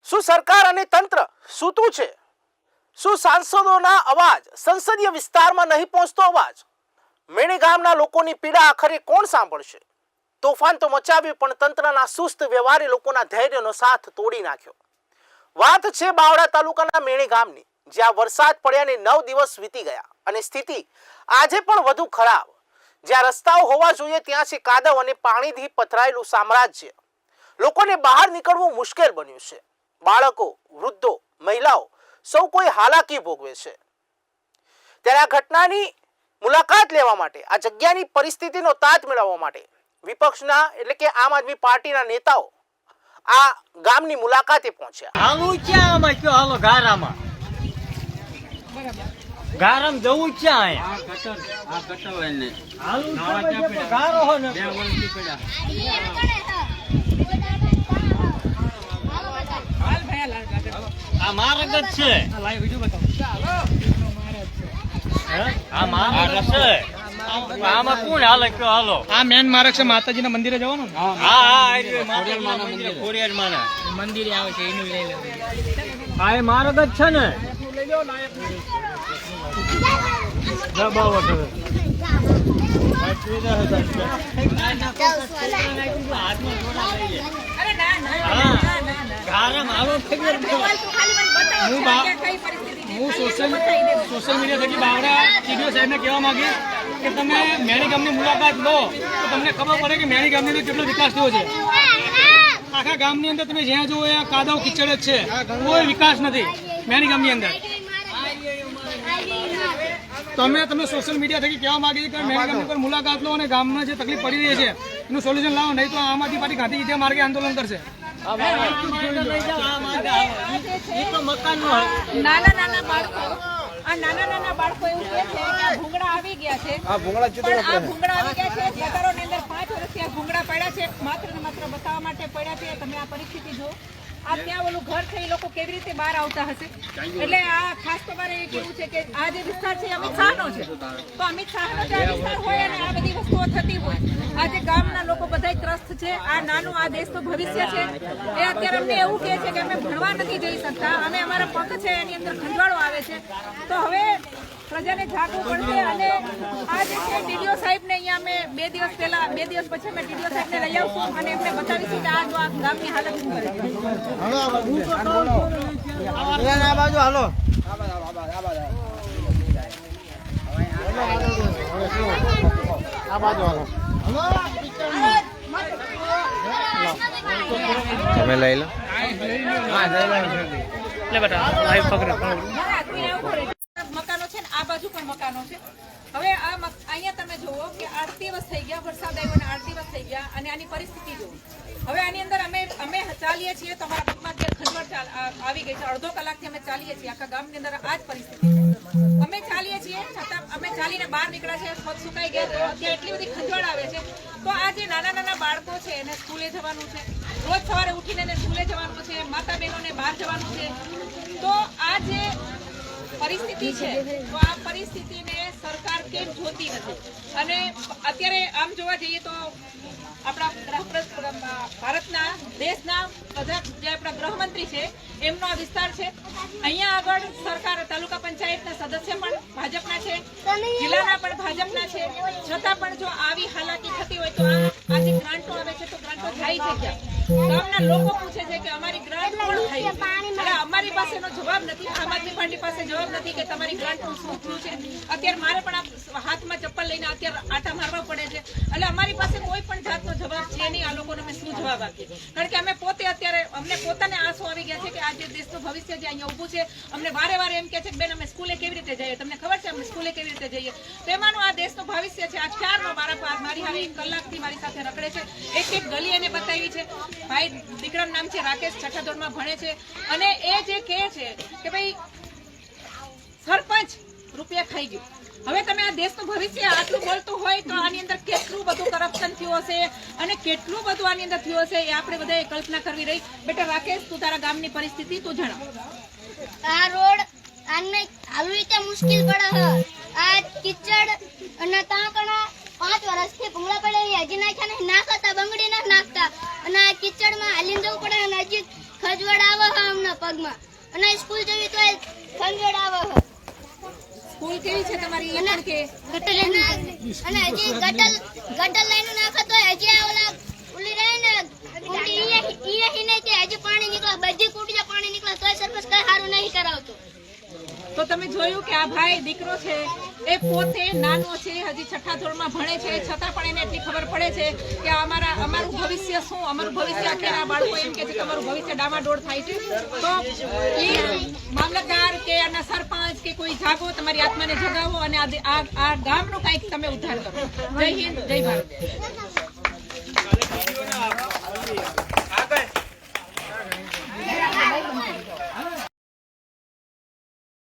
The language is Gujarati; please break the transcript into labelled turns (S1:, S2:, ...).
S1: શું સરકાર અને તંત્ર સૂતું છે? શું સાંસદોના અવાજ સંસદીય વિસ્તારમાં નહીં પહોંચતો અવાજ? મેણી ગામના લોકોની પીડા આખરે કોણ સાંભળશે? તોફાન તો મચાવ્યું, પણ તંત્રના સુસ્ત વ્યવહારે લોકોના ધૈર્યનો સાથ તોડી નાખ્યો. વાત છે બાવળા તાલુકાના મેણી ગામની, જ્યાં વરસાદ પડ્યાને 9 દિવસ વીતી ગયા અને સ્થિતિ આજે પણ વધુ ખરાબ. જ્યાં રસ્તાઓ હોવા જોઈએ ત્યાં છે કાદવ અને પાણીથી પથરાયેલું સામ્રાજ્ય. લોકોને બહાર નીકળવું મુશ્કેલ બન્યું છે. બાળકો, વૃદ્ધો, મહિલાઓ સૌ કોઈ હાલાકી ભોગવે છે. ત્યારે આ ઘટનાની મુલાકાત લેવા માટે, આ જગ્યાની પરિસ્થિતિનો તાજ મેળવવા માટે વિપક્ષના એટલે કે આમ આદમી પાર્ટીના નેતાઓ આ ગામની મુલાકાતે પહોંચ્યા.
S2: હાલું ક્યાં આમાં કયો હાલો ગારામાં ગારામ જવું ક્યાં
S3: આ કટર હોય ને
S2: હાલું ગારો હો ને આ માર્ગ જ છે. આ માર્ગ છે. આમાં કોણ હાલે કયો હાલો?
S4: આ મેન માર્ગ છે માતાજીના મંદિરે જવાનું. મંદિરે આવે છે એનું લઈ લેવું.
S2: આ એ માર્ગ જ છે ને.
S4: હું સોશિયલ મીડિયા થકી બાવળા ટીડીઓ સાહેબને કહેવા માંગીશ કે તમે મેણી ગામની મુલાકાત લો તો તમને ખબર પડે કે મેણી ગામની અંદર કેટલો વિકાસ થયો છે. આખા ગામની અંદર તમે જ્યાં જુઓ ત્યાં કાદવ કિચડ જ છે, કોઈ વિકાસ નથી મેણી ગામની અંદર. તમે સોશિયલ મીડિયા થકી કહેવા માંગીએ કે મેણી ગામની પર મુલાકાત લો અને ગામમાં જે તકલીફ પડી રહી છે એનું સોલ્યુશન લાવો, નહીં તો આમ આદમી પાર્ટી ગાંધીજી માર્ગે આંદોલન કરશે.
S5: નાના બાળકો એવું કહે છે કે આ ભૂંગળા આવી ગયા છે. આ ભૂંગળા આવી ગયા છે. ગટરોની અંદર 5 વર્ષથી આ ભૂંગળા પડ્યા છે, માત્ર ને માત્ર બતાવવા માટે પડ્યા છે. તમે આ પરિસ્થિતિ જો, આ ત્યાં ઓલું ઘર છે, એ લોકો કેવી રીતે બહાર આવતા હશે? એટલે આ ખાસ તો મારે એ કેવું છે કે આ જે વિસ્તાર છે અમિત શાહનો છે, તો અમિત શાહનો જે વિસ્તાર હોય અને આ બધી વસ્તુઓ થતી હોય, આજે ગામના લોકો બધા ત્રસ્ત છે. આ નાનું આ દેશનું ભવિષ્ય છે. એ અત્યારે અમને એવું કહે છે કે અમે ભણવા નથી જઈ શકતા, અમે અમારા પગ છે એની અંદર ખંજવાળો આવે છે. તો હવે પ્રજાને જાગવું પડશે. અને આ જે છે ટીડીઓ સાહેબને અહીંયા અમે 2 દિવસ પછી અમે ટીડીઓ સાહેબને લઈ આવશું અને એમને બતાવીશું કે આ જો આ ગામની હાલત શું કરે છે.
S3: તમે લઈ લો.
S5: મકાનો છે ને આ બાજુ પણ મકાનો છે. હવે અહીંયા તમે જુઓ કે 8 દિવસ થઈ ગયા, વરસાદ આવ્યો અને 8 દિવસ થઈ ગયા અને આની પરિસ્થિતિ જુઓ. હવે આની અંદર અમે ચાલીએ છીએ તો અમારા પગમાં ખંજવટ આવી ગઈ છે. અડધો કલાકથી અમે ચાલીએ છીએ. આખા ગામની અંદર આ જ પરિસ્થિતિ છે. અમે ચાલીએ છીએ છતાં અમે ચાલીને બહાર નીકળ્યા છે, પગ સુકાઈ ગયા, તો અત્યારે એટલી બધી ખંજવટ આવે છે. તો આ જે નાના બાળકો છે એને સ્કૂલે જવાનું છે, રોજ સવારે ઉઠીને એને સ્કૂલે જવાનું છે, માતા બહેનોને બહાર જવાનું છે. તો આ જે પરિસ્થિતિ છે, તો આ પરિસ્થિતિને સરકાર કેમ જોતી નથી? અને અત્યારે આમ જોવા જઈએ તો આપણા ભારતના દેશના જે આપણા ગૃહમંત્રી છે એમનો આ વિસ્તાર છે. અહીંયા આગળ સરકાર તાલુકા પંચાયતના સદસ્ય પણ ભાજપના છે, જિલ્લાના પણ ભાજપના છે. છતાં પણ જો આવી હાલાકી થતી હોય તો આ જે ગ્રાન્ટો આવે છે તો ગ્રાન્ટો થાય છે ક્યાં? ગામના લોકો પૂછે છે કે અમારી ગ્રાન્ટ કોણ થાય છે? એટલે અમારી પાસેનો જવાબ નથી. આમ આદમી પાર્ટી પાસે જવાબ નથી કે તમારી ગ્રાન્ટનું શું થયું છે. અત્યારે મારે પણ હાથમાં ચપ્પલ લઈને અત્યારે આટા મારવા પડે છે. એટલે અમારી પાસે કોઈ પણ જાતનો જવાબ છે નહીં. આ લોકોને અમે શું જવાબ આપીએ? કારણ કે અમે પોતે અત્યારે અમને પોતાને આંસુ આવી ગયા છે કે આ જે દેશનું ભવિષ્ય જે અહીંયા ઊભું છે, અમને વારે એમ કહે છે કે બેન અમે સ્કૂલે કેવી રીતે જઈએ? તમને ખબર છે અમે સ્કૂલે કેવી રીતે જઈએ? તો એમાંનું આ દેશનું ભવિષ્ય છે. આ ચારનો મારી હવે 1 કલાકથી મારી સાથે રખડે છે. એક ગલી એને બતાવી છે. ભાઈ દીકરાનું નામ છે રાકેશ, 6ઠા ધોરણમાં ભણે છે. અને એ જે કહે છે કે ભાઈ સરપંચ રૂપિયા ખાઈ ગયું. હવે તમે આ દેશનું ભવિષ્ય આટલું બોલતું હોય તો આની અંદર કેટલું બધું કરપ્શન થયું હશે અને કેટલું બધું આની અંદર થયું હશે એ આપણે બધાએ કલ્પના કરવી રહી. બેટા રાકેશ, તું તારા ગામની પરિસ્થિતિ તું જણાવ.
S6: આ રોડ આને આવી રીતે મુશ્કેલ પડે. આ કિચડ અને તાંકણા 5 વર્ષથી ભૂંગળા પડે હજી નાખ્યા નહીં, નાખતા બંગડી ના નાખતા અને આ કિચડમાં હાલીને જવું પડે અને હજી ખજવડ આવે અમને. પગમાં અને સ્કૂલ જવી તો ખંજેડ આવે છે.
S5: સ્કૂલ કેવી છે તમારી એ પણ કે
S6: અને હજી ગટર લઈને નાખો તો હજી આ ઓલા ઉલી રહે ને ઈ નહીં કે હજી પાણી નીકળે, બધી કુટીએ પાણી નીકળે તોય સરપંચ કઈ સારું નહીં કરાવતો.
S5: તો તમે જોયું કે આ ભાઈ દીકરો છે એ પોતે નાનો છે, હજી છઠ્ઠા ધોરણમાં ભણે છે, છતાં પણ એને એટલી ખબર પડે છે કે અમારું ભવિષ્ય શું, અમારું ભવિષ્ય અત્યારે આ બાળકો એમ કે છે કે અમારું ભવિષ્ય ડામાડોળ થાય છે. તો પ્લીઝ મામલતદાર કે આના સરપંચ કે કોઈ જાગો, તમારી આત્માને જગાવો અને આ ગામનો કંઈક તમે ઉદ્ધાર કરો. જય હિન્દ, જય ભારત.